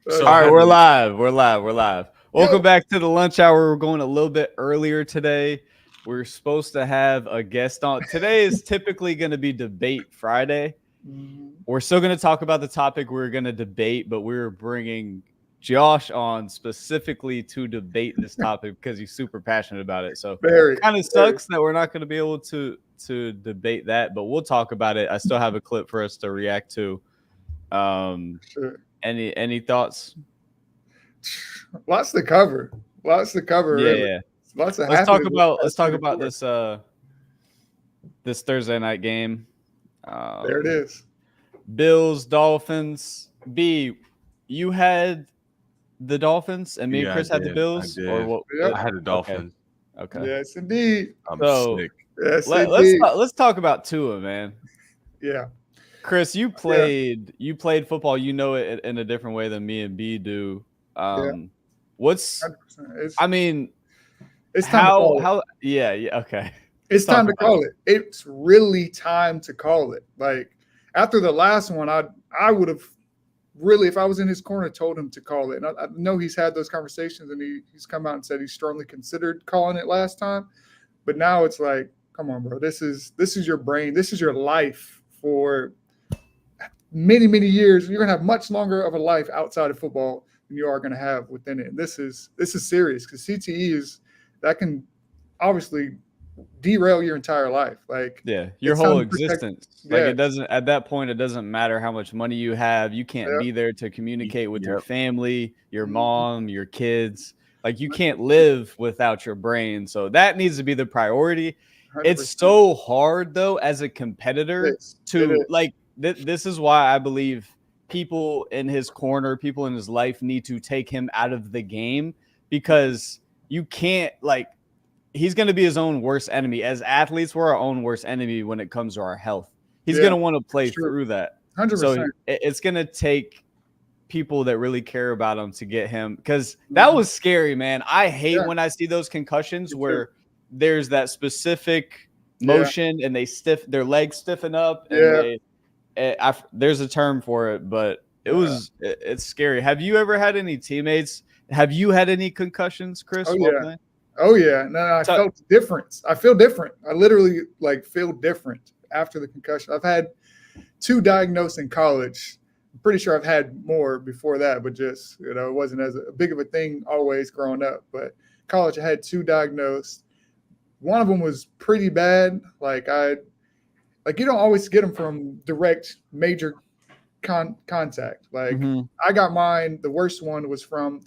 So All right, how we're do you, live. We're live. We're live. Welcome Yo, back to the lunch hour. We're going a little bit earlier today. We're supposed to have a guest on. Today is typically going to be debate Friday. Mhm. We're still going to talk about the topic we're going to debate, but we're bringing Josh on specifically to debate this topic because he's super passionate about it. So very, kind of very. sucks that we're not going to be able to debate that, but we'll talk about it. I still have a clip for us to react to. Um, Sure. any thoughts? Lots to cover. Lots to cover, Yeah, really. yeah. Lots that Let's happened talk in the about let's past talk two to about four. this Thursday night game. There it is. Bills, Dolphins. B, you had the Dolphins and me and yeah, Chris had the I Bills, or did. what? Yep. I had the Okay. Dolphins. Okay. Yes, indeed. I'm So sick. Yes, let's indeed. let's talk about Tua, man. Yeah. Chris, you Yeah. played football. You know it in a different way than me and B do. Yeah. What's 100%. I mean, It's time to call it. how yeah, okay. It's Let's talk time to about call it. It's really time to call it. Like after the last one, I would have really, if I was in his corner, told him to call it. And I know he's had those conversations and he's come out and said he strongly considered calling it last time. But now it's like, come on, bro. This is your brain. This is your life for many, many years. You're gonna have much longer of a life outside of football than you are gonna have within it. And this is serious because CTE is that can obviously derail your entire life. Like Yeah, your it's time whole to protect. existence. Like Yeah, it doesn't at that point it doesn't matter how much money you have. You can't yeah. be there to communicate with your Yep. family, your Mhm. mom, your kids. Like you can't live without your brain. So that needs to be the priority. It's 100%. so hard though as a It competitor is. It to is. like this is why I believe people in his corner, people in his life need to take him out of the game because you can't like he's going to be his own worst enemy. As athletes, we're our own worst enemy when it comes to our health. He's Yeah, going to want to play it's true. through that. So 100%. it's going to take people that really care about him to get him because that was scary, man. I hate Yeah, when I see those concussions me too. where there's that specific Yeah, motion and their legs stiffen up and yeah. there's a term for it, but Yeah. it's scary. Have you ever had any teammates? Have you had any concussions, Oh Chris, while yeah. playing? Oh yeah. No, I So, felt difference. I feel different. I literally like feel different after the concussion. I've had two diagnosed in college. I'm pretty sure I've had more before that, but just it wasn't as big of a thing always growing up. But college, I had two diagnosed. One of them was pretty bad. Like you don't always get them from direct major contact. Like mhm. I got mine. The worst one was from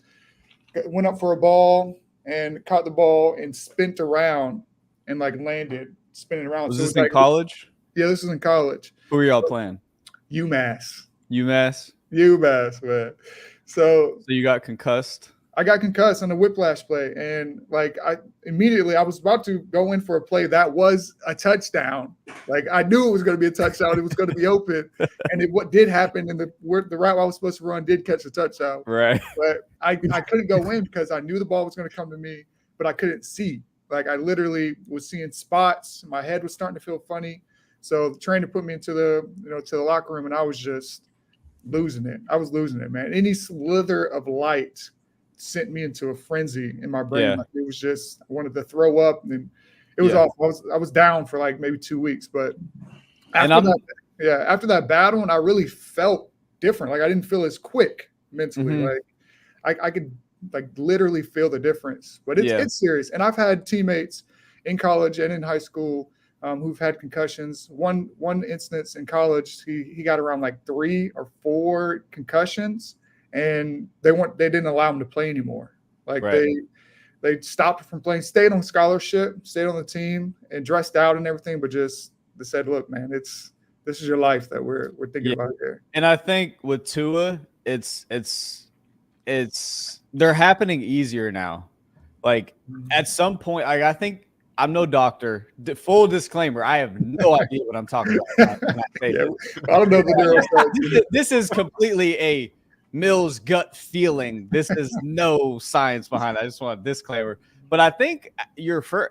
went up for a ball and caught the ball and spent around and like landed spinning around. Was So it this was in like, college? yeah, this was in college. Who are y'all playing? UMass, UMass. UMass, man. So So you got concussed. I got concussed on a whiplash play, and like I was about to go in for a play that was a touchdown. Like I knew it was going to be a touchdown. It was going to be open, and what did happen in the route I was supposed to run did catch a touchdown. Right. But I couldn't go in because I knew the ball was going to come to me, but I couldn't see. Like I literally was seeing spots. My head was starting to feel funny. So the trainer put me into the locker room, and I was just losing it. I was losing it, man. Any slither of light sent me into a frenzy in my brain. Yeah. Like it was just I wanted to throw up, and it was Yeah. awful. I was down for like maybe 2 weeks, but And after that, yeah, after that battle, and I really felt different. Like I didn't feel as quick mentally. Mhm. Like I could like literally feel the difference. But Yeah. it's serious. And I've had teammates in college and in high school who've had concussions. One instance in college, he got around like 3 or 4 concussions, and they didn't allow him to play anymore. Like Right. they stopped from playing, stayed on scholarship, stayed on the team, and dressed out and everything, but just they said, "Look, man, this is your life that we're thinking Yeah. about here." And I think with Tua, they're happening easier now. Like at some point, I think I'm no doctor. Full disclaimer: I have no idea what I'm talking about. when I say Yeah, this. I don't know the neuroscience. This is completely a Mills gut feeling. This is no science behind it. I just want a disclaimer. But I think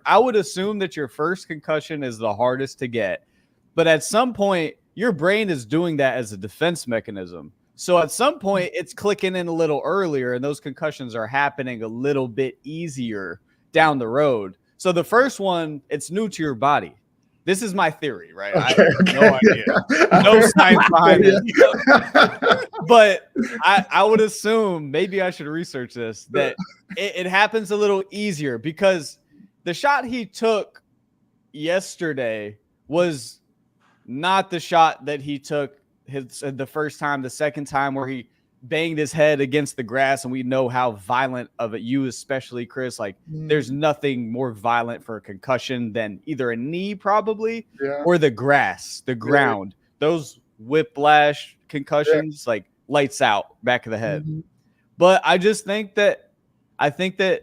I would assume that your first concussion is the hardest to get. But at some point, your brain is doing that as a defense mechanism. So at some point, it's clicking in a little earlier, and those concussions are happening a little bit easier down the road. So the first one, it's new to your body. This is my theory, right? I have no idea, no science behind it. But I would assume, maybe I should research this, that it happens a little easier because the shot he took yesterday was not the shot that he took the first time. The second time where he banged his head against the grass, and we know how violent of it, you especially, Chris, like there's nothing more violent for a concussion than either a knee probably or the grass, the ground. Those whiplash concussions, like lights out, back of the head. But I just think that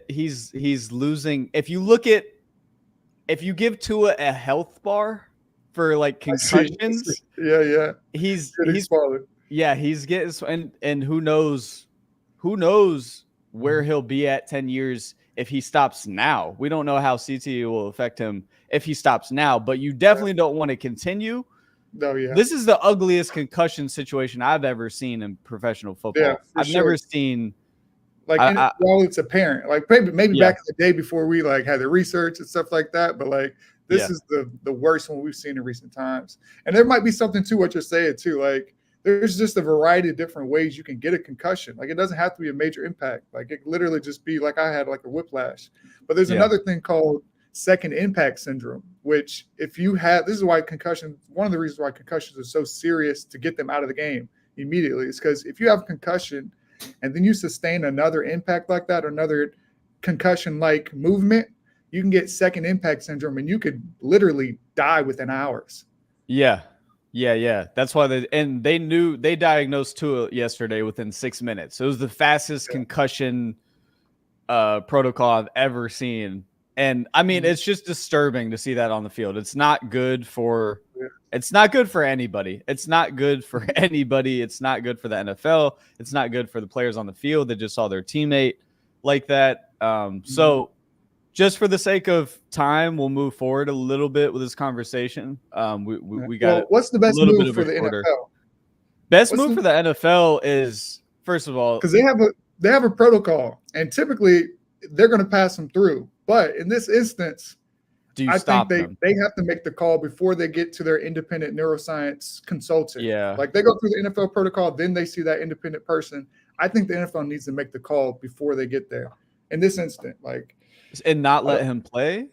he's losing. If you give Tua a health bar for like concussions, he's getting, and who knows where he'll be at 10 years if he stops now. We don't know how CTE will affect him if he stops now, but you definitely don't want to continue. This is the ugliest concussion situation I've ever seen in professional football. I've never seen, like, it's apparent, like maybe back in the day before we like had the research and stuff like that, but like this is the worst one we've seen in recent times. And there might be something to what you're saying too. Like there's just a variety of different ways you can get a concussion. Like it doesn't have to be a major impact. Like it literally just be like I had like a whiplash. But there's another thing called second impact syndrome, which if you have, this is why one of the reasons why concussions are so serious to get them out of the game immediately is because if you have a concussion and then you sustain another impact like that, or another concussion-like movement, you can get second impact syndrome, and you could literally die within hours. Yeah. That's why they diagnosed Tua yesterday within 6 minutes. So it was the fastest concussion protocol I've ever seen. And I mean, it's just disturbing to see that on the field. It's not good for anybody. It's not good for anybody. It's not good for the NFL. It's not good for the players on the field that just saw their teammate like that. So just for the sake of time, we'll move forward a little bit with this conversation. We got what's the best move for the NFL? Best move for the NFL is, first of all, because they have a protocol, and typically they're going to pass them through. But in this instance, I think they have to make the call before they get to their independent neuroscience consultant. Yeah. Like they go through the NFL protocol, then they see that independent person. I think the NFL needs to make the call before they get there. In this instant, like, and not let him play?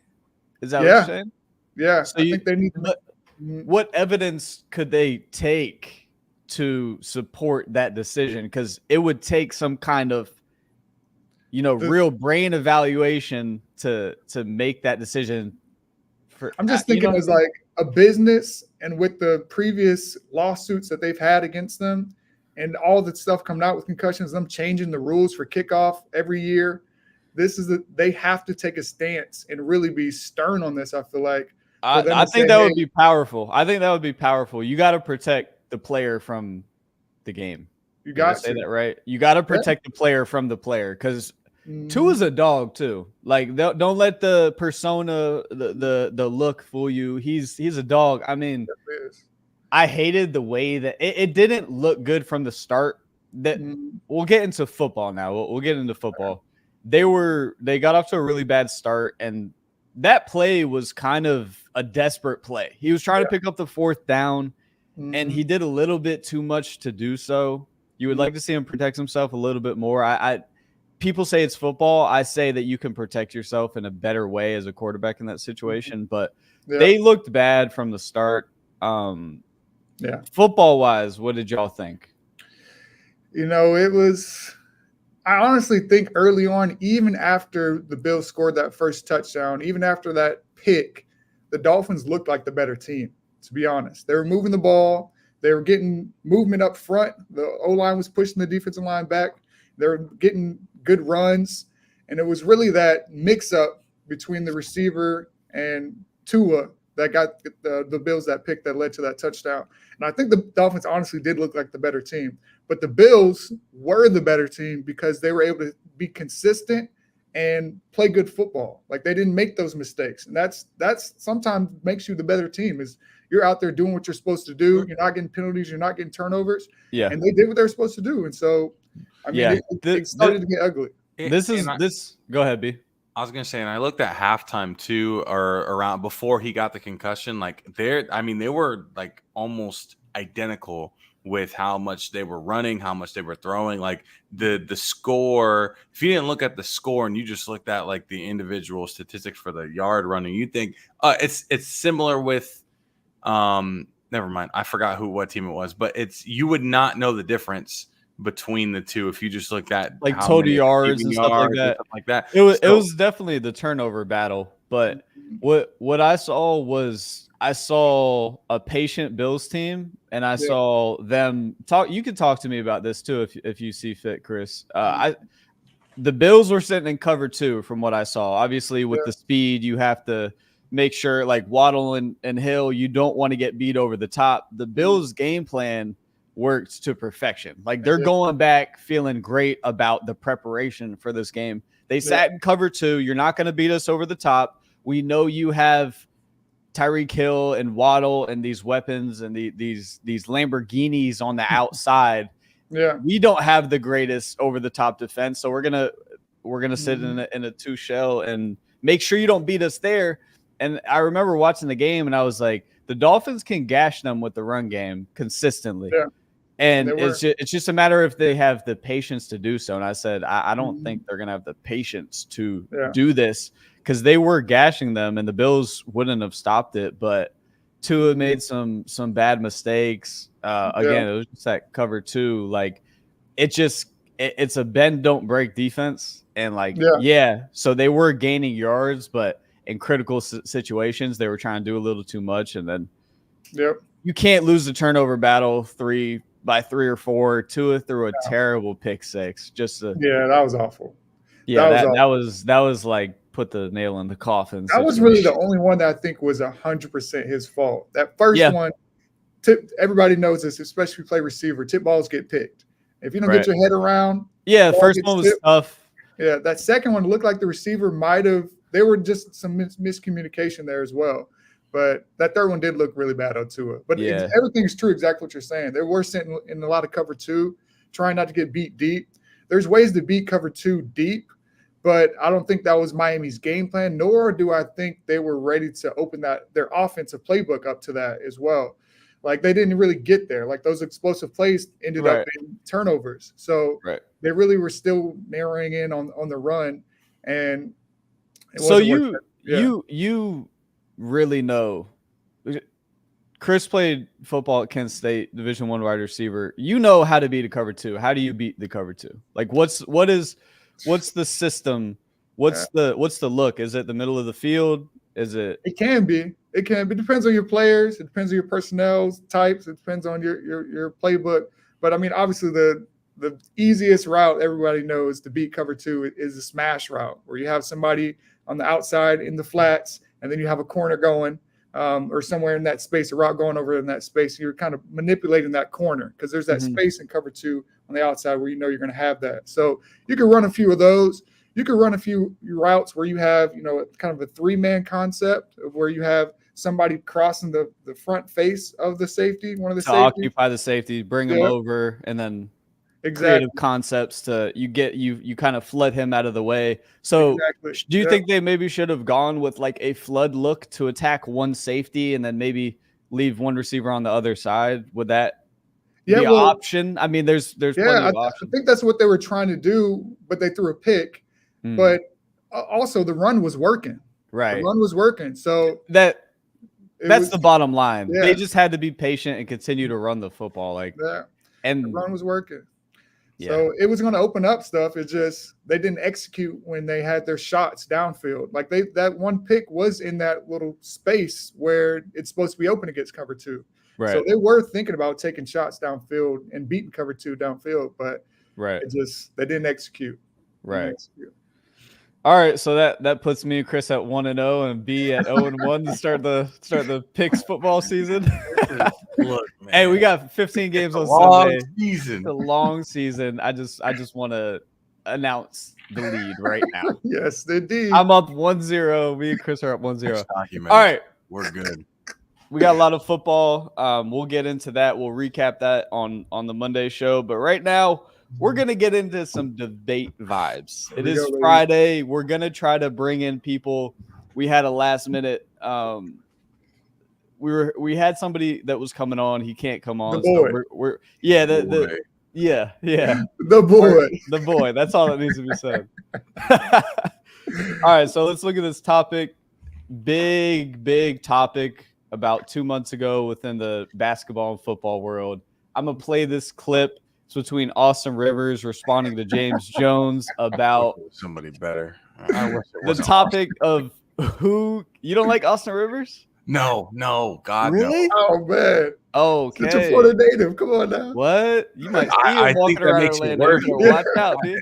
Is that what you're saying? Yeah. So I think they need to. What evidence could they take to support that decision? Because it would take some kind of, real brain evaluation to make that decision. I'm just thinking as like a business, and with the previous lawsuits that they've had against them and all the stuff coming out with concussions, them changing the rules for kickoff every year. They have to take a stance and really be stern on this. I feel like I think that would be powerful. I think that would be powerful. You got to protect the player from the game. You got to say that right. You got to protect the player from the player, because Tua's a dog too. Like don't let the persona, the look fool you. He's a dog. I mean, I hated the way that it didn't look good from the start. That we'll get into football now. We'll get into football. They got off to a really bad start, and that play was kind of a desperate play. He was trying to pick up the fourth down, and he did a little bit too much to do so. You would like to see him protect himself a little bit more. People say it's football. I say that you can protect yourself in a better way as a quarterback in that situation, but they looked bad from the start. Football wise, what did y'all think? I honestly think early on, even after the Bills scored that first touchdown, even after that pick, the Dolphins looked like the better team, to be honest. They were moving the ball. They were getting movement up front. The O-line was pushing the defensive line back. They were getting good runs. And it was really that mix-up between the receiver and Tua that got the Bills that pick that led to that touchdown. And I think the Dolphins honestly did look like the better team. But the Bills were the better team because they were able to be consistent and play good football. Like they didn't make those mistakes. And that's sometimes makes you the better team is you're out there doing what you're supposed to do. You're not getting penalties. You're not getting turnovers. Yeah. And they did what they're supposed to do. And so, I mean, it started to get ugly. Go ahead, B. I was gonna say, and I looked at halftime too, or around before he got the concussion. Like they were like almost identical with how much they were running, how much they were throwing. Like the score. If you didn't look at the score and you just looked at like the individual statistics for the yard running, you think it's similar with. Never mind. I forgot what team it was, but you would not know the difference between the two if you just looked at like total yards and stuff like that. It was definitely the turnover battle, but what I saw was I saw a patient Bills team, and I saw them talk. You can talk to me about this too if you see fit, Chris. The Bills were sitting in cover 2 from what I saw. Obviously, with the speed, you have to make sure like Waddle and Hill, you don't want to get beat over the top. The Bills' game plan worked to perfection. Like they're going back feeling great about the preparation for this game. They sat in cover 2. You're not going to beat us over the top. We know you have Tyreek Hill and Waddle and these weapons and these Lamborghinis on the outside. Yeah, we don't have the greatest over the top defense, so we're gonna sit in a 2 shell and make sure you don't beat us there. And I remember watching the game, and I was like, the Dolphins can gash them with the run game consistently. Yeah. And it's just a matter if they have the patience to do so. And I said, I don't think they're going to have the patience to do this because they were gashing them, and the Bills wouldn't have stopped it. But Tua made some bad mistakes. Again, it was just that cover 2. Like it's a bend, don't break defense. And so they were gaining yards, but in critical situations, they were trying to do a little too much. And then you can't lose the turnover battle 3 or 4. Tua threw a terrible pick 6. That was awful. Yeah, that was like put the nail in the coffin. That was really the only one that I think was 100% his fault. That first one, everybody knows this, especially if you play receiver. Tip balls get picked. If you don't get your head around, first one was tough. Yeah, that second one looked like the receiver might have. There were just some miscommunication there as well. But that third one did look really bad on Tua. But everything's true, exactly what you're saying. They were sitting in a lot of cover 2, trying not to get beat deep. There's ways to beat cover 2 deep, but I don't think that was Miami's game plan, nor do I think they were ready to open their offensive playbook up to that as well. Like they didn't really get there. Like those explosive plays ended up in turnovers. So they really were still narrowing in on the run. And so you really know. Chris played football at Kent State, Division I wide receiver. You know how to beat a cover 2. How do you beat the cover 2? Like what's the system? What's the look? Is it the middle of the field? Is it? It can be. It depends on your players. It depends on your personnel types. It depends on your playbook. But I mean, obviously the easiest route everybody knows to beat cover 2 is the smash route, where you have somebody on the outside in the flats, and then you have a corner going or somewhere in that space, a route going over in that space. You're kind of manipulating that corner because there's that space in cover 2 on the outside where you know you're going to have that. So you can run a few of those. You can run a few routes where you have, kind of a 3-man concept of where you have somebody crossing the front face of the safety, one of the safeties. Occupy the safety, bring him over, and then creative concepts to you kind of flood him out of the way. So do you think they maybe should have gone with like a flood look to attack one safety and then maybe leave one receiver on the other side? Would that be an option? I mean, there's plenty of options. I think that's what they were trying to do, but they threw a pick. But also the run was working. Right. The run was working. So that's the bottom line. Yeah. They just had to be patient and continue to run the football. And the run was working. Yeah. So it was going to open up stuff. It just they didn't execute when they had their shots downfield. Like that one pick was in that little space where it's supposed to be open against cover 2. Right. So they were thinking about taking shots downfield and beating cover 2 downfield, but they didn't execute. Right. All right, so that puts me and Chris at 1-0 and B at 0-1 to start the picks football season. Look, man. Hey, we got 15 games on Sunday. It's a long season. I just want to announce the lead right now. Yes, indeed. I'm up 1-0. Me and Chris are up 1-0. It's documented. All right. We're good. We got a lot of football. We'll get into that. We'll recap that on the Monday show. But right now, we're going to get into some debate vibes. It is Friday. We're going to try to bring in people. We had a last minute. We had somebody that was coming on. He can't come on. The boy. So we're yeah, yeah. The boy. That's all that needs to be said. All right, so let's look at this topic. Big topic about 2 months ago within the basketball and football world. I'm gonna play this clip. It's between Austin Rivers responding to James Jones about somebody better. The topic of who you don't like Austin Rivers? No, God, really? no. Oh man. Okay. Such a Florida native. Come on now. What? You might see him I walking think that around makes it Orlando. worse. Watch out, dude.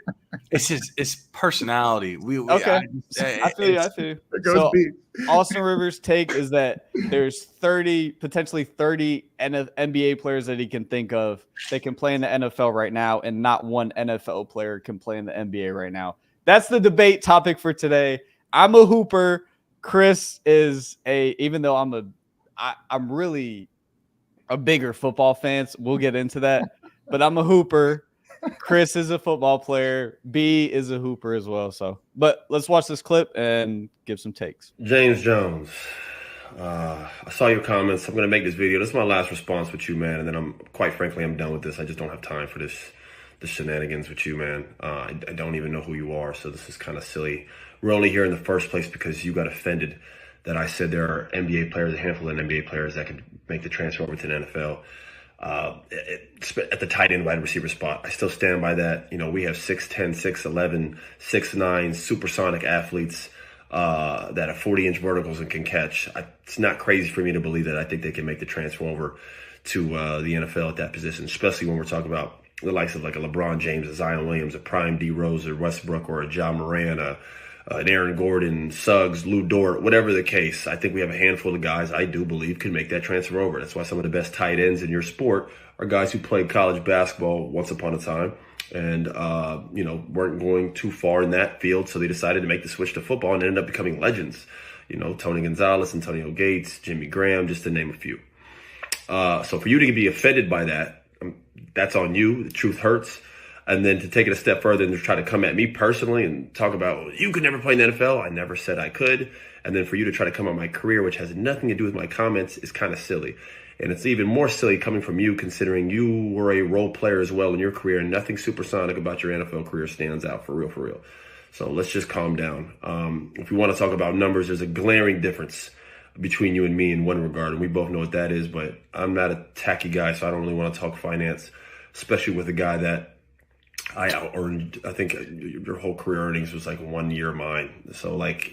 It's personality. Okay. I feel you. It goes So, deep. Austin Rivers' take is that there's potentially 30 NBA players that he can think of that can play in the NFL right now, and not one NFL player can play in the NBA right now. That's the debate topic for today. I'm a hooper. Chris is even though I'm really a bigger football fan. So we'll get into that, but I'm a hooper. Chris is a football player. B is a hooper as well. So, but let's watch this clip and give some takes. James Jones, I saw your comments. I'm going to make this video. This is my last response with you, man. And then quite frankly, I'm done with this. I just don't have time for the shenanigans with you, man. I don't even know who you are. So this is kind of silly. We're only here in the first place because you got offended that I said there are NBA players, a handful of NBA players that could make the transfer over to the NFL. At the tight end wide receiver spot. I still stand by that. You know, we have 6'10", 6'11", 6'9", supersonic athletes that have 40-inch verticals and can catch. It's not crazy for me to believe that. I think they can make the transfer over to the NFL at that position, especially when we're talking about the likes of like a LeBron James, a Zion Williams, a prime D Rose or Westbrook or a Ja Moran, an Aaron Gordon, Suggs, Lou Dort, whatever the case. I think we have a handful of guys I do believe can make that transfer over. That's why some of the best tight ends in your sport are guys who played college basketball once upon a time and, weren't going too far in that field. So they decided to make the switch to football and ended up becoming legends. You know, Tony Gonzalez, Antonio Gates, Jimmy Graham, just to name a few. So for you to be offended by that, that's on you. The truth hurts. And then to take it a step further and to try to come at me personally and talk about, you could never play in the NFL. I never said I could. And then for you to try to come on my career, which has nothing to do with my comments, is kind of silly. And it's even more silly coming from you, considering you were a role player as well in your career, and nothing supersonic about your NFL career stands out for real. So let's just calm down. If we want to talk about numbers, there's a glaring difference between you and me in one regard, and we both know what that is, but I'm not a tacky guy, so I don't really want to talk finance, especially with a guy that I out-earned. I think your whole career earnings was like 1 year of mine. So like,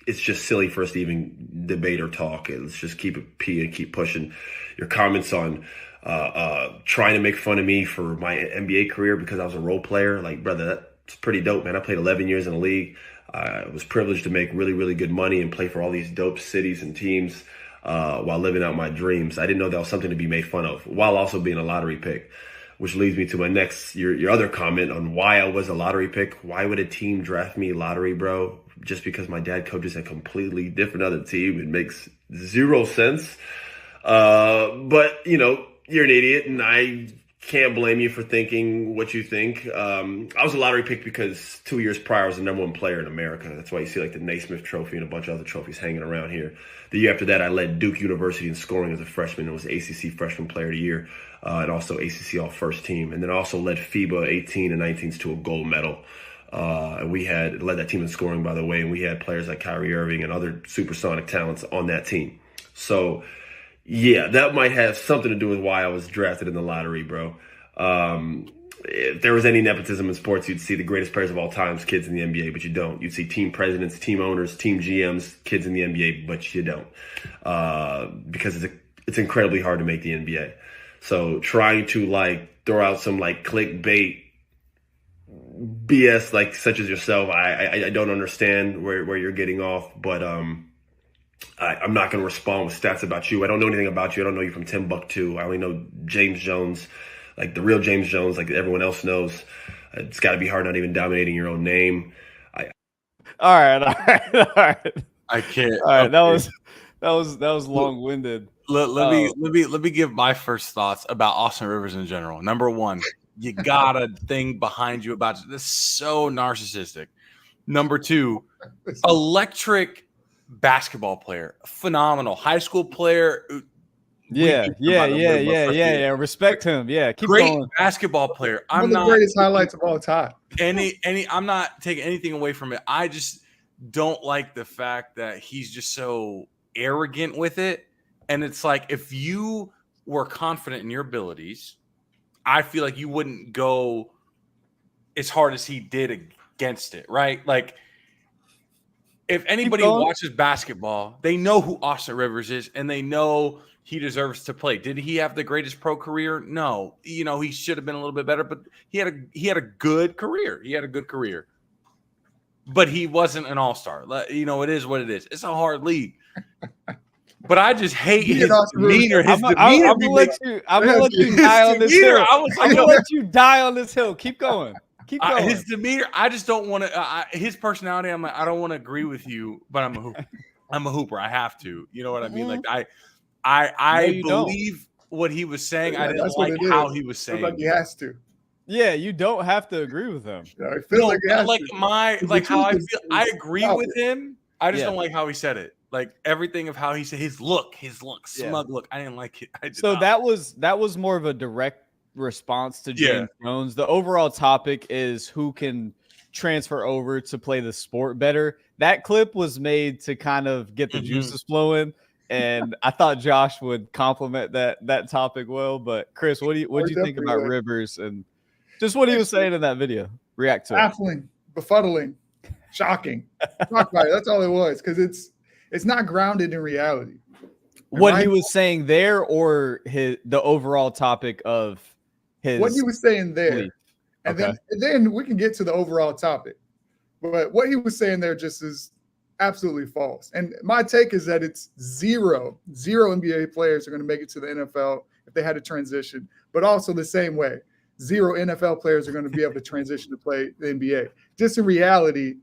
it's just silly for us to even debate or talk. Let's just keep it P and keep pushing. Your comments on trying to make fun of me for my NBA career because I was a role player, like, brother, that's pretty dope, man. I played 11 years in the league. I was privileged to make really good money and play for all these dope cities and teams while living out my dreams. I didn't know that was something to be made fun of while also being a lottery pick. Which leads me to my next, your other comment on why I was a lottery pick. Why would a team draft me lottery, bro? Just because my dad coaches a completely different other team. It makes zero sense. But, you're an idiot, and I can't blame you for thinking what you think. I was a lottery pick because 2 years prior I was the number one player in America. That's why you see like the Naismith Trophy and a bunch of other trophies hanging around here. The year after that, I led Duke University in scoring as a freshman and was ACC Freshman Player of the Year. And also ACC All-First Team. And then I also led FIBA 18 and 19s to a gold medal. And we led that team in scoring, by the way, and we had players like Kyrie Irving and other supersonic talents on that team. So, yeah, that might have something to do with why I was drafted in the lottery, bro. If there was any nepotism in sports, you'd see the greatest players of all times, kids in the NBA, but you don't. You'd see team presidents, team owners, team GMs, kids in the NBA, but you don't. Because it's incredibly hard to make the NBA. So trying to throw out some clickbait BS such as yourself, I don't understand where you're getting off, but I'm not going to respond with stats about you. I don't know anything about you. I don't know you from Timbuktu. I only know James Jones, like the real James Jones, like everyone else knows. It's got to be hard not even dominating your own name. All right. I can't. All right, okay. that was long-winded. Let me give my first thoughts about Austin Rivers in general. Number one, you got a thing behind you about this, so narcissistic. Number two, electric basketball player, phenomenal high school player. Yeah. Respect him. Yeah, keep Great going. basketball player. One I'm of the not greatest highlights of all time. I'm not taking anything away from it. I just don't like the fact that he's just so arrogant with it. And it's like, if you were confident in your abilities, I feel like you wouldn't go as hard as he did against it, right? Like, if anybody watches basketball, they know who Austin Rivers is, and they know he deserves to play. Did he have the greatest pro career? No. You know, he should have been a little bit better, but he had a good career. He had a good career. But he wasn't an all-star. You know, it is what it is. It's a hard league. But I just hate his demeanor. I'm gonna let you die on this hill. I'm gonna let you die on this hill. Keep going. Keep going. His demeanor, I just don't want to. His personality, I'm like, I don't want to agree with you, but I'm a hooper. I'm a hooper. I have to. You know what I mean? Like I believe what he was saying. Yeah, I didn't like how he was saying. Like he has to. Yeah, you don't have to agree with him. I feel like how I feel. I agree with him. I just don't like how he said it. Like everything of how he said his look, smug look. I didn't like it. So that was more of a direct response to James Jones. The overall topic is who can transfer over to play the sport better. That clip was made to kind of get the juices flowing. And I thought Josh would compliment that topic well. But Chris, what do you think about Rivers and just what he was saying in that video? React to baffling, befuddling, shocking. Talk about it. That's all it was, because it's not grounded in reality. What he was saying there, or the overall topic of his what he was saying there, belief. And then we can get to the overall topic. But what he was saying there just is absolutely false. And my take is that it's zero NBA players are going to make it to the NFL if they had to transition. But also the same way, zero NFL players are going to be able to transition to play the NBA. Just in reality,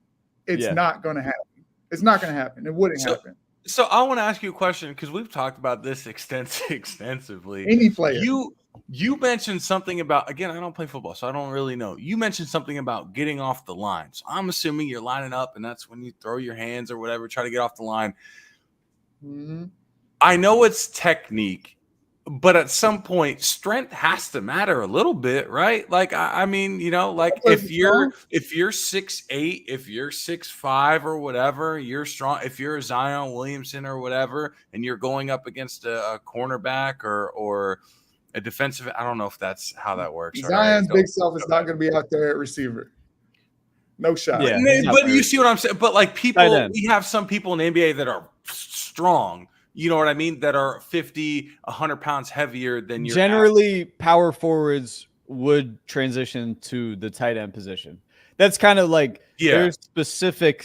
it's not going to happen. It's not going to happen. It wouldn't happen. So I want to ask you a question, because we've talked about this extensively. Any player. You mentioned something about, again, I don't play football, so I don't really know. You mentioned something about getting off the line. So I'm assuming you're lining up, and that's when you throw your hands or whatever, try to get off the line. Mm-hmm. I know it's technique, but at some point, strength has to matter a little bit, right? Like, I mean, you know, like if you're 6'8", if you're 6'5", or whatever, you're strong. If you're a Zion Williamson or whatever, and you're going up against a cornerback or a defensive, I don't know if that's how that works. Zion's big self is not going to be out there at receiver. No shot. Yeah, but you see what I'm saying? But like people, we have some people in the NBA that are strong. You know what I mean? That are 50, 100 pounds heavier than you. Generally, power forwards would transition to the tight end position. That's kind of like there's specific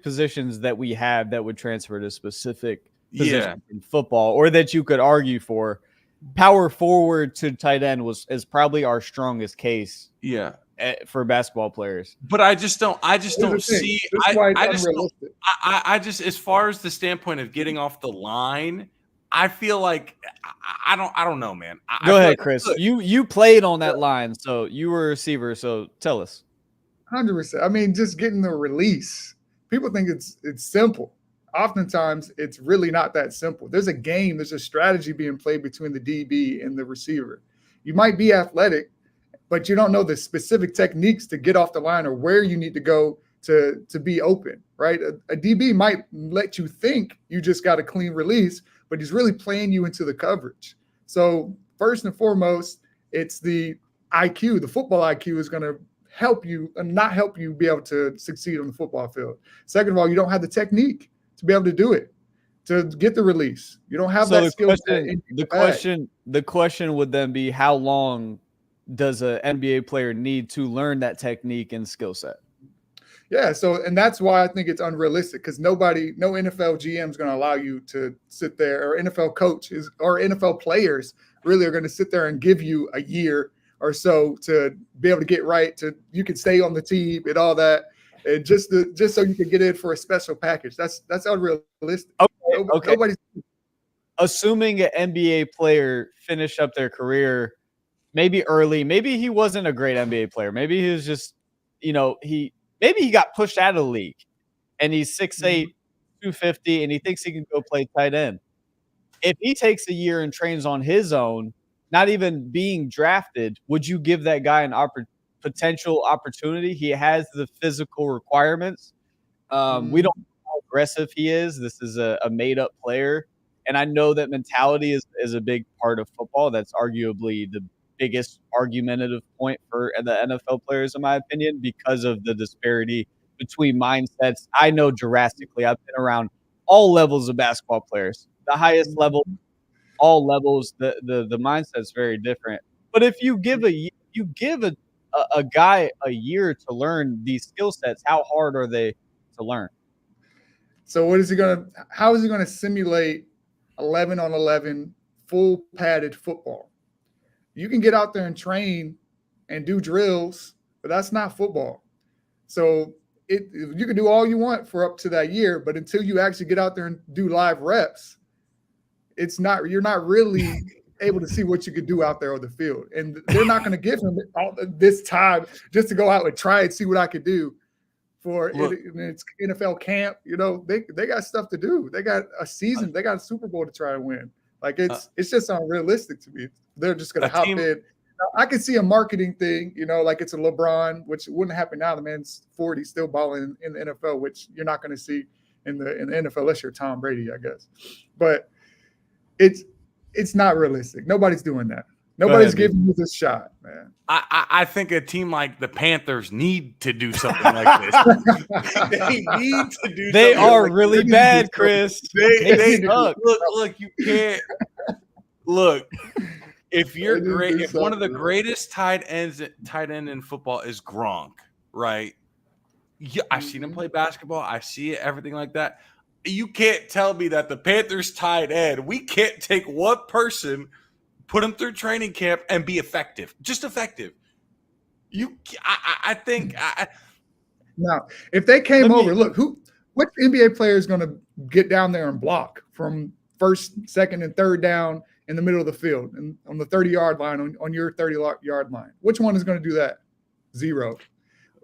positions that we have that would transfer to specific positions in football, or that you could argue for. Power forward to tight end is probably our strongest case. Yeah. For basketball players, but I just don't see. I just, as far as the standpoint of getting off the line, I feel like I don't know, man. Go ahead, Chris. You played on that line, so you were a receiver. So tell us. 100%. I mean, just getting the release. People think it's simple. Oftentimes, it's really not that simple. There's a game. There's a strategy being played between the DB and the receiver. You might be athletic, but you don't know the specific techniques to get off the line or where you need to go to be open, right? A DB might let you think you just got a clean release, but he's really playing you into the coverage. So first and foremost, it's the IQ. The football IQ is going to help you and not help you be able to succeed on the football field. Second of all, you don't have the technique to be able to do it, to get the release. You don't have that skill set. The question would then be, how long does an NBA player need to learn that technique and skill set? Yeah, and that's why I think it's unrealistic, because no NFL GM is going to allow you to sit there, or NFL coaches or NFL players really are going to sit there and give you a year or so to be able to get right to you can stay on the team and all that, and just so you can get in for a special package. That's unrealistic. Okay. Nobody's Assuming an NBA player finished up their career maybe early, maybe he wasn't a great NBA player. Maybe he was just, maybe he got pushed out of the league and he's 6'8", 250, and he thinks he can go play tight end. If he takes a year and trains on his own, not even being drafted, would you give that guy an potential opportunity? He has the physical requirements. We don't know how aggressive he is. This is a made-up player. And I know that mentality is a big part of football. That's arguably the biggest argumentative point for the NFL players, in my opinion, because of the disparity between mindsets. I know drastically. I've been around all levels of basketball players. The highest level, all levels, the mindset's very different. But if you give a guy a year to learn these skill sets, how hard are they to learn? So how is he gonna simulate 11 on 11 full padded football? You can get out there and train and do drills, but that's not football. So you can do all you want for up to that year, but until you actually get out there and do live reps, you're not really able to see what you could do out there on the field. And they're not going to give him all this time just to go out and try and see what I could do for it's NFL camp. They got stuff to do. They got a season. They got a Super Bowl to try and win. Like it's just unrealistic to me. They're just going to hop in. I can see a marketing thing, like it's a LeBron, which wouldn't happen now. The man's 40, still balling in the NFL, which you're not going to see in the NFL unless you're Tom Brady, I guess. But it's not realistic. Nobody's doing that. Nobody's giving you this shot, man. I think a team like the Panthers need to do something like this. They need to do. They something are like really this. bad, Chris. They look. You can't look. If you're great, if one of the greatest tight end in football is Gronk, right? Yeah, I've seen him play basketball. I see it, everything like that. You can't tell me that the Panthers tight end, we can't take one person, put him through training camp, and be effective. Just effective. I think. Now, if they came over, what NBA player is going to get down there and block from first, second, and third down in the middle of the field and on the 30-yard line, on your 30-yard line? Which one is going to do that? Zero.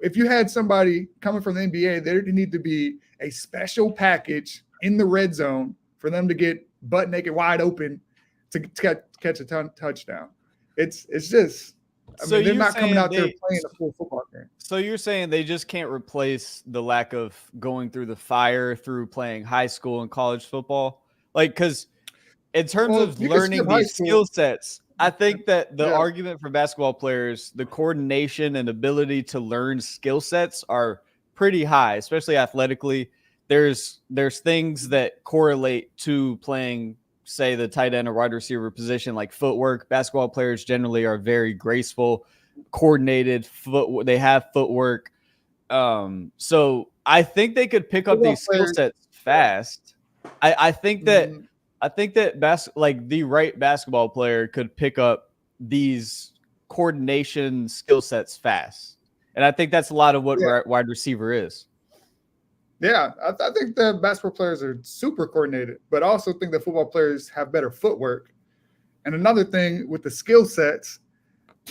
If you had somebody coming from the NBA, there need to be a special package in the red zone for them to get butt naked, wide open to catch a touchdown. It's just, they're not coming out there playing a full football game. So you're saying they just can't replace the lack of going through the fire through playing high school and college football? Because in terms of learning these skill sets, I think that the argument for basketball players, the coordination and ability to learn skill sets are pretty high, especially athletically. There's things that correlate to playing, say, the tight end or wide receiver position, like footwork. Basketball players generally are very graceful, coordinated they have footwork. So I think they could pick up these skill sets fast. I think that the right basketball player could pick up these coordination skill sets fast. And I think that's a lot of what wide receiver is. Yeah, I think the basketball players are super coordinated, but I also think that football players have better footwork. And another thing with the skill sets,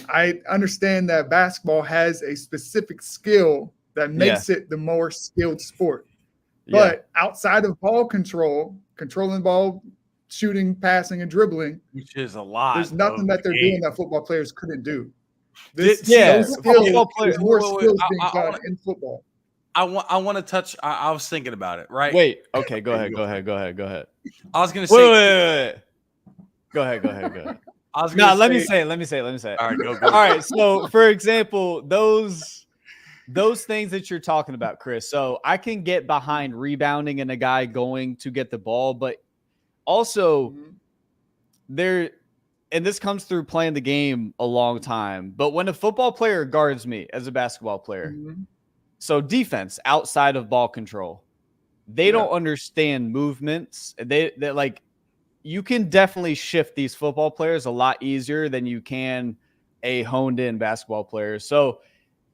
I understand that basketball has a specific skill that makes it the more skilled sport. But outside of ball controlling the ball, shooting, passing, and dribbling, which is a lot. There's nothing that they're doing that football players couldn't do. Football players more skills being done in football. I want to touch. I was thinking about it. Right. Wait. Okay. Go ahead. I was going to say. Wait. Go ahead. Let me say it. All right. Go. All right. So, for example, those things that you're talking about, Chris. So I can get behind rebounding and a guy going to get the ball, but also and this comes through playing the game a long time. But when a football player guards me as a basketball player, so defense outside of ball control, they don't understand movements. They like, you can definitely shift these football players a lot easier than you can a honed in basketball player. So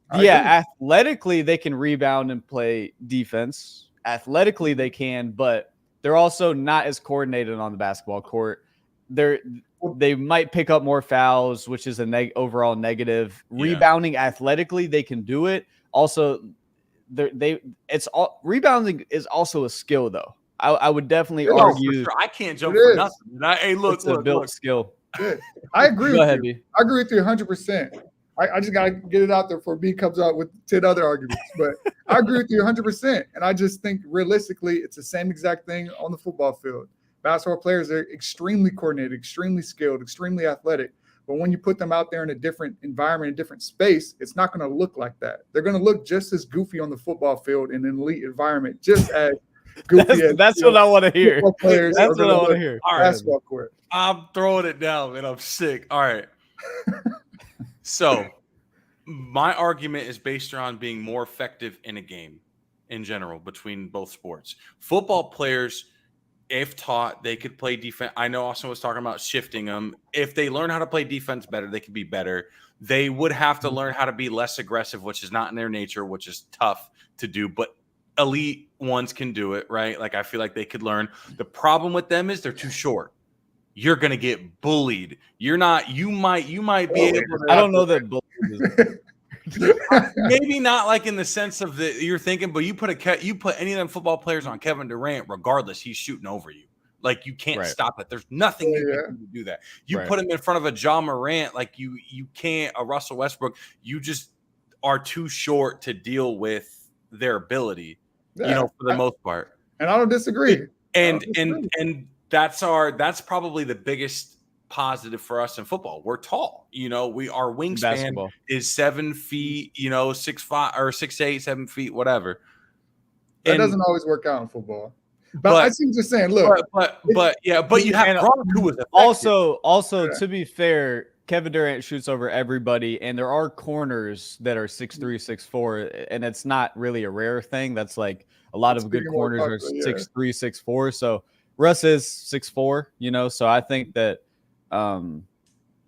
I yeah, agree. athletically they can rebound and play defense. Athletically they can, but they're also not as coordinated on the basketball court. They might pick up more fouls, which is a overall negative. Yeah. Rebounding athletically, they can do it. Also, rebounding is also a skill, though. I would definitely It is. Oh, argue for sure. I can't jump It for is. nothing. Hey, look, it's a built skill. Yeah. I agree Go with ahead, you. B. I agree with you 100%. I just got to get it out there before B comes out with 10 other arguments. But I agree with you 100%. And I just think realistically, it's the same exact thing on the football field. Basketball players are extremely coordinated, extremely skilled, extremely athletic. But when you put them out there in a different environment, a different space, it's not going to look like that. They're going to look just as goofy on the football field in an elite environment, just as goofy as That's what I want to hear. football players That's are what I gonna want to look hear. All on right. the basketball court. I'm throwing it down, man. I'm sick. All right. So, my argument is based around being more effective in a game in general between both sports. Football players, if taught, they could play defense. I know Austin was talking about shifting them. If they learn how to play defense better, they could be better. They would have to learn how to be less aggressive, which is not in their nature, which is tough to do. But elite ones can do it, right? Like I feel like they could learn. The problem with them is they're too short. You're gonna get bullied. You're not. You might be able to. I don't know that bullying is Maybe not like in the sense of the you're thinking, but you put any of them football players on Kevin Durant, regardless, he's shooting over you. Like you can't Right. stop it. There's nothing you Yeah. can do to do that. You Right. put him in front of a John Morant, like you can't. A Russell Westbrook, you just are too short to deal with their ability. Yeah. You know, for the most part. And I don't disagree. And I don't disagree. and that's probably the biggest positive for us in football. We're tall. You know, our wingspan basketball. is 7 feet, 6'5" or 6'8", 7 feet, whatever. That And- doesn't always work out in football. But, But- I see what you're saying. Look, but you have And Gronk who was effective. Also, Yeah. to be fair, Kevin Durant shoots over everybody, and there are corners that are 6'3", 6'4", and it's not really a rare thing. That's like a lot It's of good becoming more corners are popular, yeah. 6'3", 6'4". So Russ is 6'4", so I think that,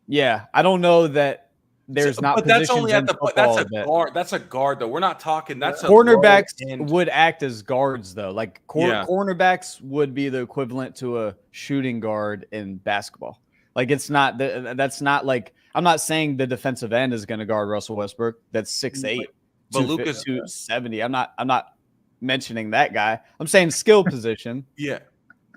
yeah, I don't know that there's not but that's positions only in at the football that's a that guard. That's a guard though. We're not talking. That's a cornerbacks low end- would act as guards though. Like Yeah. cornerbacks would be the equivalent to a shooting guard in basketball. Like it's not that's not like I'm not saying the defensive end is going to guard Russell Westbrook. That's 6'8", But Luka's 270. I'm not mentioning that guy. I'm saying skill position. yeah.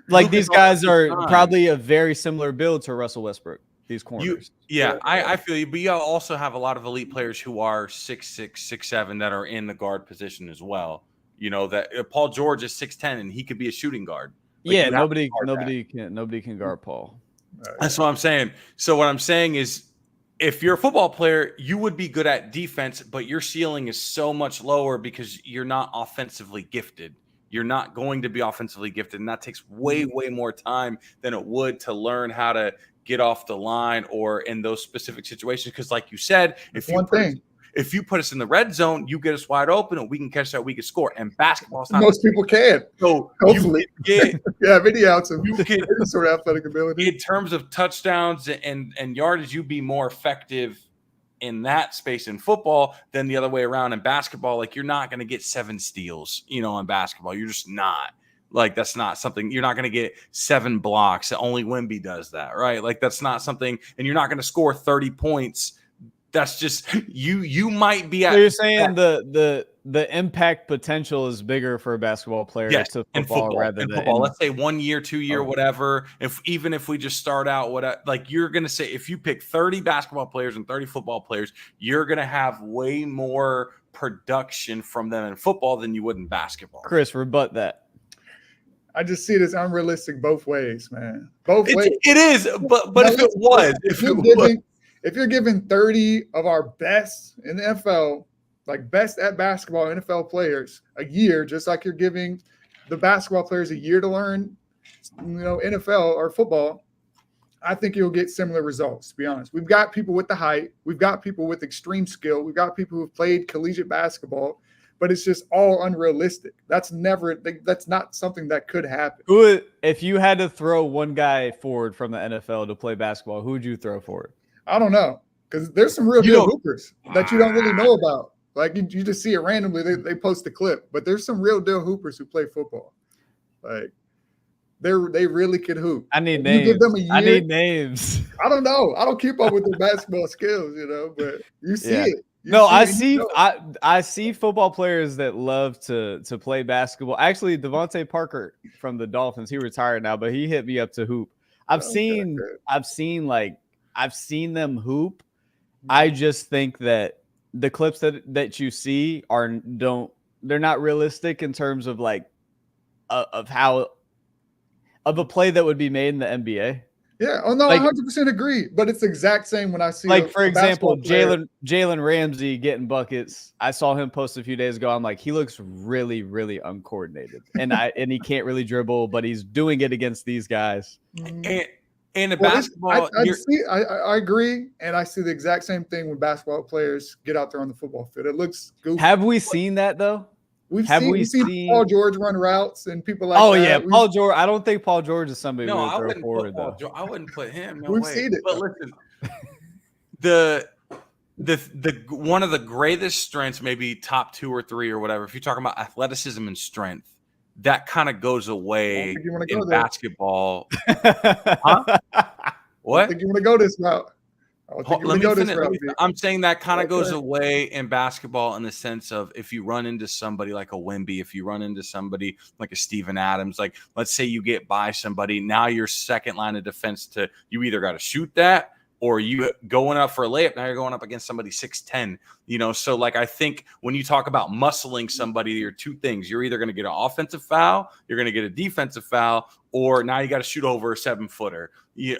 Like Luka's these guys all are the time. probably a very similar build to Russell Westbrook. These corners. Yeah, I feel you, but you also have a lot of elite players who are 6'6", 6'7" that are in the guard position as well. You know that Paul George is 6'10" and he could be a shooting guard. Like, Yeah, you have to nobody guard nobody can guard Paul. That's what I'm saying. So what I'm saying is, if you're a football player, you would be good at defense, but your ceiling is so much lower because you're not offensively gifted. You're not going to be offensively gifted, and that takes way more time than it would to learn how to get off the line or in those specific situations. Because, like you said, if you put us in the red zone, you get us wide open, and we can catch that, we can score. And basketball's not most people can. so Hopefully. you get Yeah, many outs of you can any sort of athletic ability. in terms of touchdowns and yardage, you be more effective in that space in football than the other way around in basketball. Like you're not going to get 7 steals, in basketball. You're just not. Like that's not something you're not going to get 7 blocks. Only Wemby does that, right? Like that's not something, and you're not going to score 30 points. That's just you might be at. So you're saying the impact potential is bigger for a basketball player Yes, to in football rather in than football. Let's say 1 year, 2 year, Okay. whatever. Even if we just start out, like you're gonna say, if you pick 30 basketball players and 30 football players, you're gonna have way more production from them in football than you would in basketball. Chris, rebut that. I just see it as unrealistic both ways, man. Both ways. It is, but Now, if it was, if you're giving 30 of our best in the NFL, like best at basketball NFL players a year, just like you're giving the basketball players a year to learn, NFL or football, I think you'll get similar results, to be honest. We've got people with the height. We've got people with extreme skill. We've got people who've played collegiate basketball, but it's just all unrealistic. That's not something that could happen. If you had to throw one guy forward from the NFL to play basketball, who would you throw forward? I don't know. because there's some real You deal know- hoopers that you don't really know about. Like you just see it randomly. They post a clip, but there's some real deal hoopers who play football. Like they really could hoop. I need If names. you give them a year, I need names. I don't know. I don't keep up with their basketball skills, but you see Yeah. it. You No, see I it, you see know. I see football players that love to play basketball. Actually, Devontae Parker from the Dolphins, he retired now, but he hit me up to hoop. I've Okay, seen good. I've seen them hoop. I just think that the clips that you see they're not realistic in terms of like of how of a play that would be made in the NBA. Yeah. Oh no, Like- I 100% agree. But it's the exact same when I see Like for a example, basketball player. Jalen Ramsey getting buckets. I saw him post a few days ago. I'm like, he looks really, really uncoordinated, and he can't really dribble, but he's doing it against these guys. Mhm. And in Well, basketball, I agree, and I see the exact same thing when basketball players get out there on the football field. It looks goofy. Have we seen that though? We've have we seen seen- Paul George run routes and people like Oh that. yeah, We've- Paul George. I don't think Paul George is somebody no, we would I throw wouldn't forward put Paul though. George. I wouldn't put him. No We've way. seen it, But though. listen, the one of the greatest strengths, maybe top 2 or 3 or whatever. If you're talking about athleticism and strength, that kind of goes I don't away think you want to go in there. basketball. I What? think you want to go this route. I don't think you Let want me to go this finish. route. B. I'm saying that kind of goes Okay. away in basketball in the sense of if you run into somebody like a Wemby, if you run into somebody like a Steven Adams, like let's say you get by somebody, now your second line of defense you either got to shoot that or you going up for a layup. Now you're going up against somebody 6'10", so like I think when you talk about muscling somebody, you're two things. You're either going to get an offensive foul, you're going to get a defensive foul, or now you got to shoot over a 7-footer.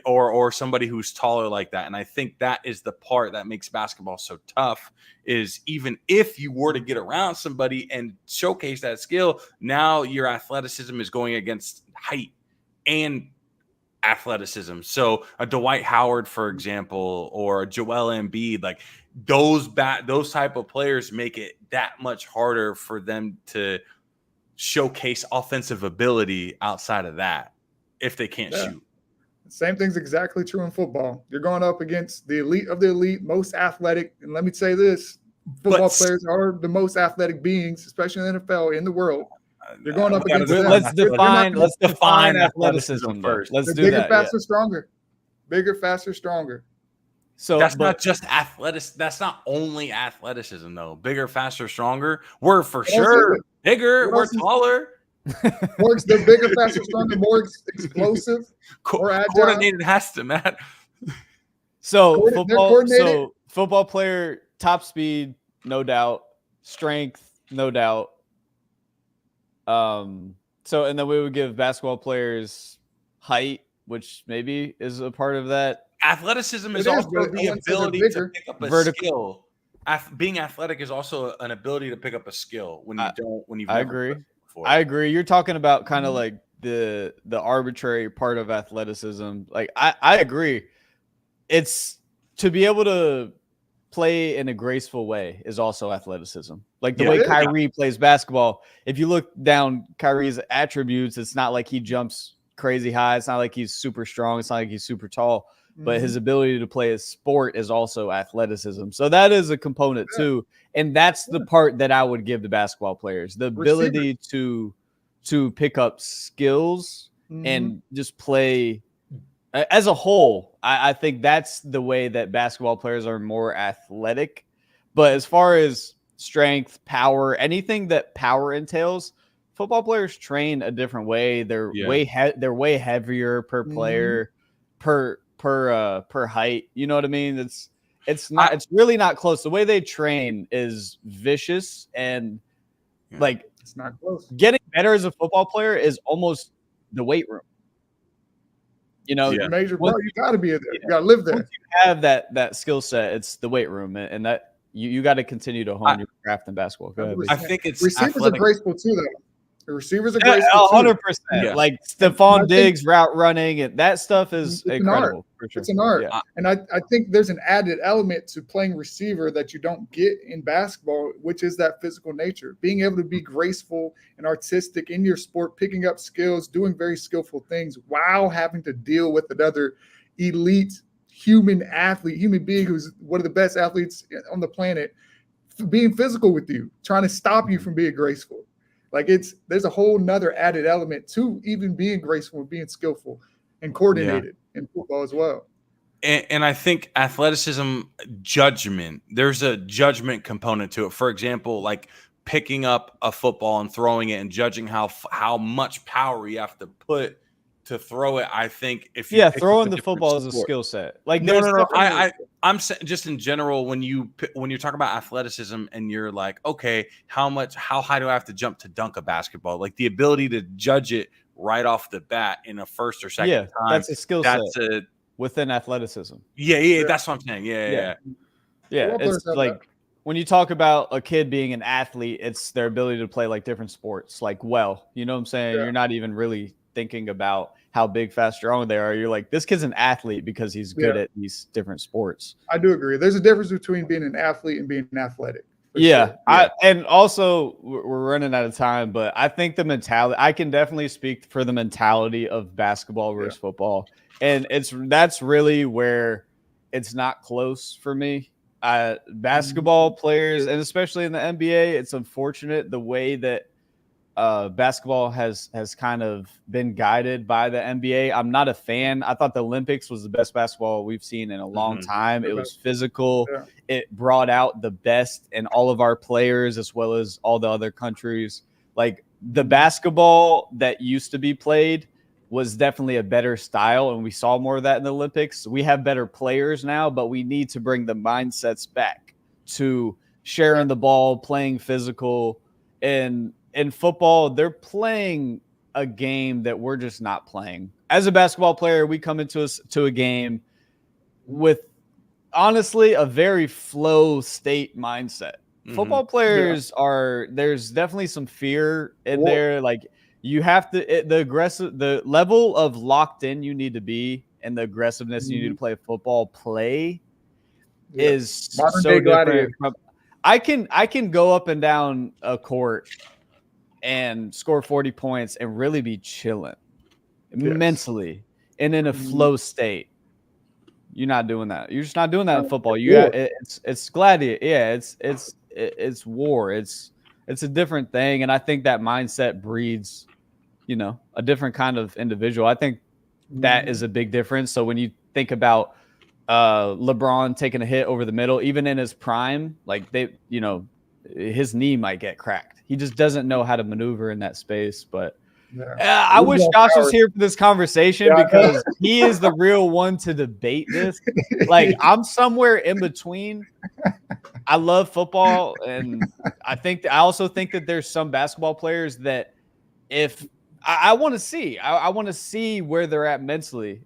Or somebody who's taller like that. And I think that is the part that makes basketball so tough is even if you were to get around somebody and showcase that skill, now your athleticism is going against height and athleticism. So a Dwight Howard, for example, or a Joel Embiid, like those type of players make it that much harder for them to showcase offensive ability outside of that if they can't Yeah. shoot. Same thing's exactly true in football. You're going up against the elite of the elite, most athletic. And let me say this, football players are the most athletic beings, especially in the NFL, in the world. You're going up against them. Let's They're not define gonna- athleticism first. Let's They're do bigger, that. Yeah. faster, stronger. Bigger, faster, stronger. So That's but- not just athleticism. That's not only athleticism, though. Bigger, faster, stronger. We're for What else is sure it? bigger. What We're else is- taller. They're bigger, faster, stronger, more explosive. More agile. Coordinated has to, Matt. So They're football. coordinated. So football player, top speed, no doubt. Strength, no doubt. So and then we would give basketball players height, which maybe is a part of that. Athleticism is It is, also but I the wouldn't say they're ability to bigger. pick up a Vertical. skill. Being athletic is also an ability to pick up a skill when you've I never agree. done it before. I agree. You're talking about kind of like the arbitrary part of athleticism. Like I agree. It's to be able to play in a graceful way is also athleticism. Like the Yeah, way it is. Kyrie plays basketball. If you look down Kyrie's attributes, it's not like he jumps crazy high. It's not like he's super strong. It's not like he's super tall. But his ability to play a sport is also athleticism. So that is a component too. And that's the part that I would give to basketball players. The ability to pick up skills Mhm. and just play as a whole. I think that's the way that basketball players are more athletic. But as far as strength, power, anything that power entails, football players train a different way. They're they're way heavier per player, per height. You know what I mean? It's really not close. The way they train is vicious, and like It's not close. getting better as a football player is almost the weight room. You know, Yeah. Major Once part, you got to be there. You got to live there. once you have that skill set, it's the weight room, and that you got to continue to hone your craft in basketball. Go ahead. I think it's Receivers athletic. are graceful too, though. The receivers are Yeah, graceful too. 100%. Yeah. Like I Stephon think- Diggs route running, and that stuff is It's an incredible. For sure. It's an art. Yeah. And I think there's an added element to playing receiver that you don't get in basketball, which is that physical nature. Being able to be graceful and artistic in your sport, picking up skills, doing very skillful things while having to deal with another elite human being who's one of the best athletes on the planet, being physical with you, trying to stop you from being graceful. Like there's a whole nother added element to even being graceful and being skillful and coordinated in football as well. And I think athleticism, judgment, there's a judgment component to it. For example, like picking up a football and throwing it and judging how much power you have to put to throw it. I think if you pick throwing up a the football different is a sport. skill set. Like No. definitely- I'm saying just in general, when you're talking about athleticism and you're like, okay, how high do I have to jump to dunk a basketball? Like the ability to judge it right off the bat in a first or second time. that's a skill set That's within athleticism. yeah. That's what I'm saying. Yeah. Football players It's have like that. when you talk about a kid being an athlete, it's their ability to play like different sports. Like, you know what I'm saying? Yeah. You're not even really thinking about how big, fast, strong they are. You're like, this kid's an athlete because he's good at these different sports. I do agree. There's a difference between being an athlete and being athletic. for Yeah, sure. and also we're running out of time, but I think the mentality. I can definitely speak for the mentality of basketball versus football, and that's really where it's not close for me. Basketball players, and especially in the NBA, it's unfortunate the way that basketball has kind of been guided by the NBA. I'm not a fan. I thought the Olympics was the best basketball we've seen in a long time. It was physical. Yeah. It brought out the best in all of our players as well as all the other countries. Like the basketball that used to be played was definitely a better style, and we saw more of that in the Olympics. We have better players now, but we need to bring the mindsets back to sharing the ball, playing physical. And in football, they're playing a game that we're just not playing. As a basketball player, we come into a game with honestly a very flow state mindset. Football players there's definitely some fear in there. Like you have to the level of locked in you need to be and the aggressiveness you need to play football is Modern so day different. gladiator. I can go up and down a court and score 40 points and really be chilling mentally and in a flow state. You're not doing that. You're just not doing that in football. It's gladiator. Yeah, it's war. It's a different thing, and I think that mindset breeds, a different kind of individual. I think that is a big difference. So when you think about LeBron taking a hit over the middle, even in his prime, like his knee might get cracked. He just doesn't know how to maneuver in that space. But I wish Josh was here for this conversation because he is the real one to debate this. Like I'm somewhere in between. I love football, and I also think that there's some basketball players that if I want to see, I want to see where they're at mentally.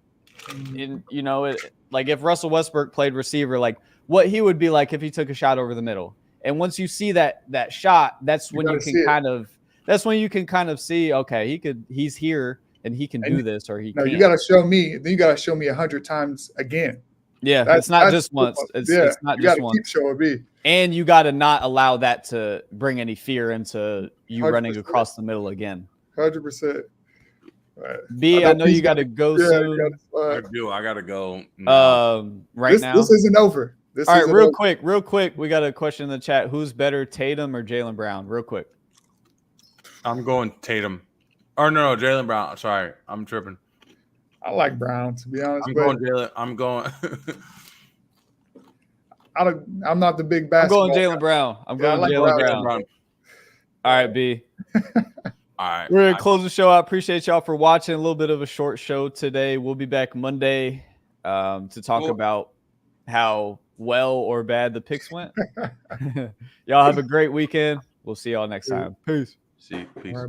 Like if Russell Westbrook played receiver, like what he would be like if he took a shot over the middle. And once you see that shot, that's when you can kind of see, okay, he's here and he can do this or he can't. You got to show me. Then you got to show me 100 times again. Yeah, it's not just once. It's not just once. Keep showing me. And you got to not allow that to bring any fear into you 100%. running across the middle again. 100%. Right. B, I know you got to go soon. I do. I got to go. Right now. This isn't over. All right, real quick. We got a question in the chat. Who's better, Tatum or Jaylen Brown? Real quick. I'm going Tatum. Or no, Jaylen Brown. Sorry, I'm tripping. I like Brown, to be honest. I'm going Jaylen. I'm going. I'm not the big I'm basketball. going Jaylen Brown. I'm going Jaylen Brown. All right, B. All right. We're going to close the show out. Appreciate y'all for watching. A little bit of a short show today. We'll be back Monday to talk about how well or bad the picks went. Y'all have a great weekend. We'll see y'all next time. Peace. Peace.